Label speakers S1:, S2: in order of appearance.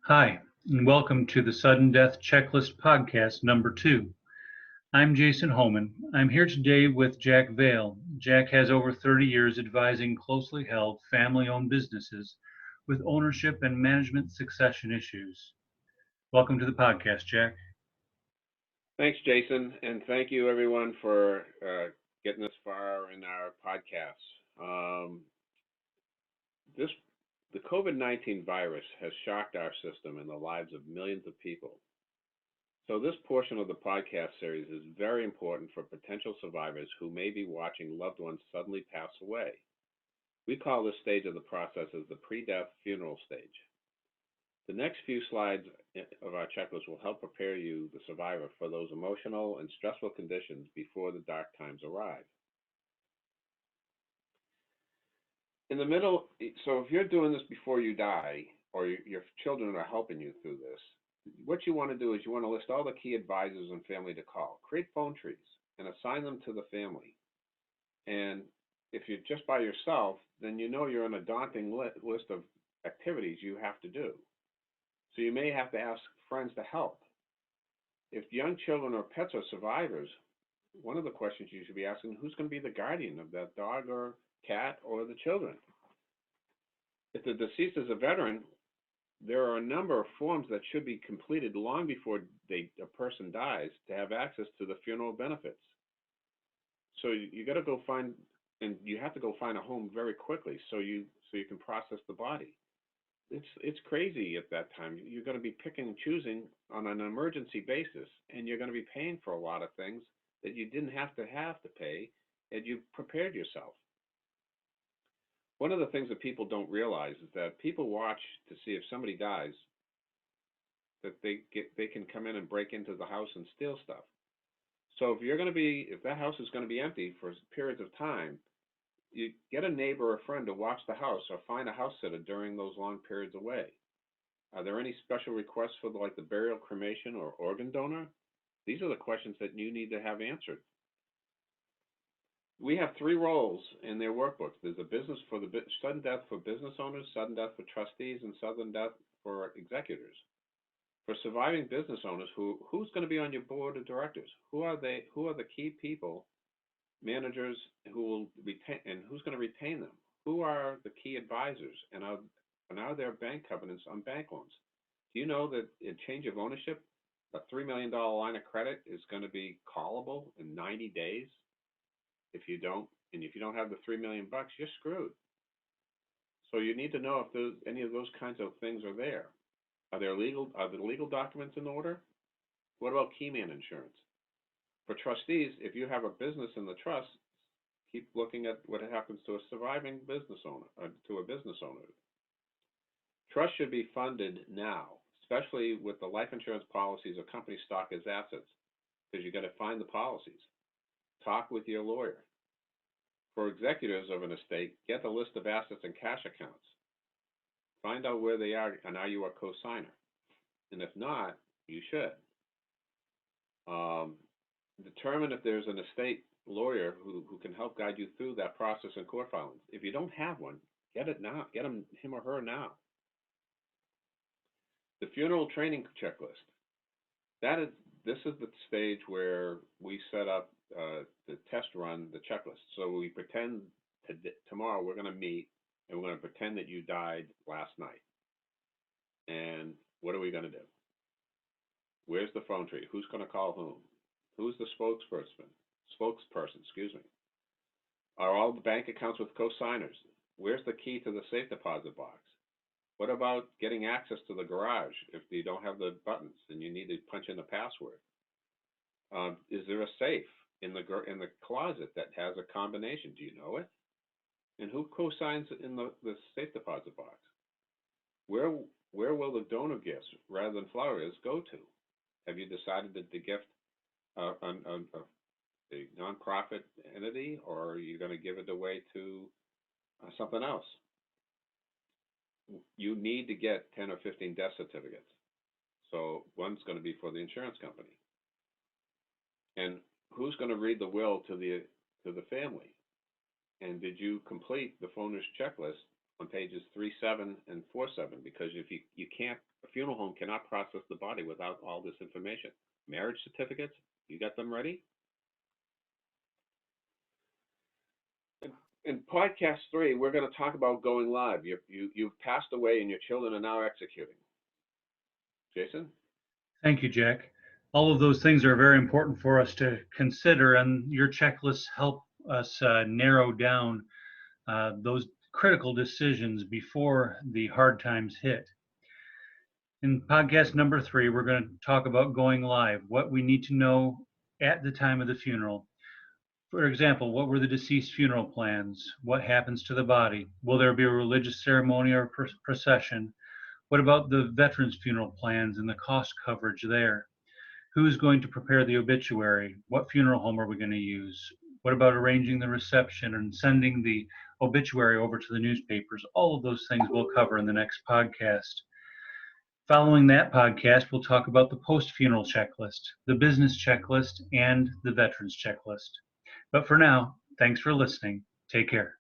S1: Hi, and welcome to the Sudden Death Checklist Podcast number 2. I'm Jason Homan. I'm here today with Jack Veale. Jack has over 30 years advising closely held family-owned businesses with ownership and management succession issues. Welcome to the podcast, Jack.
S2: Thanks, Jason, and thank you everyone for getting this far in our podcast. This the COVID-19 virus has shocked our system and the lives of millions of people. So this portion of the podcast series is very important for potential survivors who may be watching loved ones suddenly pass away. We call this stage of the process as the pre-death funeral stage. The next few slides of our checklist will help prepare you, the survivor, for those emotional and stressful conditions before the dark times arrive. In the middle, so if you're doing this before you die, or your children are helping you through this, what you want to do is you want to list all the key advisors and family to call. Create phone trees and assign them to the family. And if you're just by yourself, then you know you're on a daunting list of activities you have to do. So you may have to ask friends to help. If young children or pets are survivors, one of the questions you should be asking, who's going to be the guardian of that dog or cat or the children? If the deceased is a veteran, there are a number of forms that should be completed long before a person dies to have access to the funeral benefits. So you got to go find, and you have to go find a home very quickly so you can process the body. It's crazy at that time. You're going to be picking and choosing on an emergency basis, and you're going to be paying for a lot of things that you didn't have to pay, and you prepared yourself. One of the things that people don't realize is that people watch to see if somebody dies, that they can come in and break into the house and steal stuff. So if that house is going to be empty for periods of time, you get a neighbor or friend to watch the house or find a house sitter during those long periods away. Are there any special requests for the burial, cremation, or organ donor? These are the questions that you need to have answered. We have 3 roles in their workbooks. There's a business for the sudden death for business owners, sudden death for trustees, and sudden death for executors. For surviving business owners, who's going to be on your board of directors? Who are they? Who are the key people, managers who will retain, and who's going to retain them? Who are the key advisors, and are there bank covenants on bank loans? Do you know that in change of ownership, a $3 million line of credit is going to be callable in 90 days? If you don't have the $3 million, you're screwed. So you need to know if any of those kinds of things are there. Are the legal documents in order? What about key man insurance? For trustees, if you have a business in the trust, keep looking at what happens to a surviving business owner, to a business owner. Trust should be funded now, especially with the life insurance policies or company stock as assets, because you got to find the policies. Talk with your lawyer. For executors of an estate, get a list of assets and cash accounts. Find out where they are and are you a co-signer. And if not, you should. Determine if there's an estate lawyer who can help guide you through that process in court filings. If you don't have one, get it now. Get him or her now. The funeral training checklist. This is the stage where we set up the test run, the checklist. So we pretend tomorrow we're going to meet and we're going to pretend that you died last night. And what are we going to do? Where's the phone tree? Who's going to call whom? Who's the spokesperson, excuse me. Are all the bank accounts with co-signers? Where's the key to the safe deposit box? What about getting access to the garage if you don't have the buttons and you need to punch in a password? Is there a safe in the closet that has a combination? Do you know it? And who co-signs in the safe deposit box? Where will the donor gifts, rather than flowers, go to? Have you decided that the gift a nonprofit entity, or are you going to give it away to something else? You need to get 10 or 15 death certificates. So one's going to be for the insurance company. And who's going to read the will to the family? And did you complete the owner's checklist on pages 37 and 47, because if you can't, a funeral home cannot process the body without all this information. Marriage certificates, you got them ready? In podcast 3, we're going to talk about going live. You've passed away and your children are now executing. Jason?
S1: Thank you, Jack. All of those things are very important for us to consider, and your checklists help us narrow down those critical decisions before the hard times hit. In podcast number 3, we're going to talk about going live, what we need to know at the time of the funeral. For example, what were the deceased funeral plans? What happens to the body? Will there be a religious ceremony or procession? What about the veterans' funeral plans and the cost coverage there? Who's going to prepare the obituary? What funeral home are we going to use? What about arranging the reception and sending the obituary over to the newspapers? All of those things we'll cover in the next podcast. Following that podcast, we'll talk about the post-funeral checklist, the business checklist, and the veterans checklist. But for now, thanks for listening. Take care.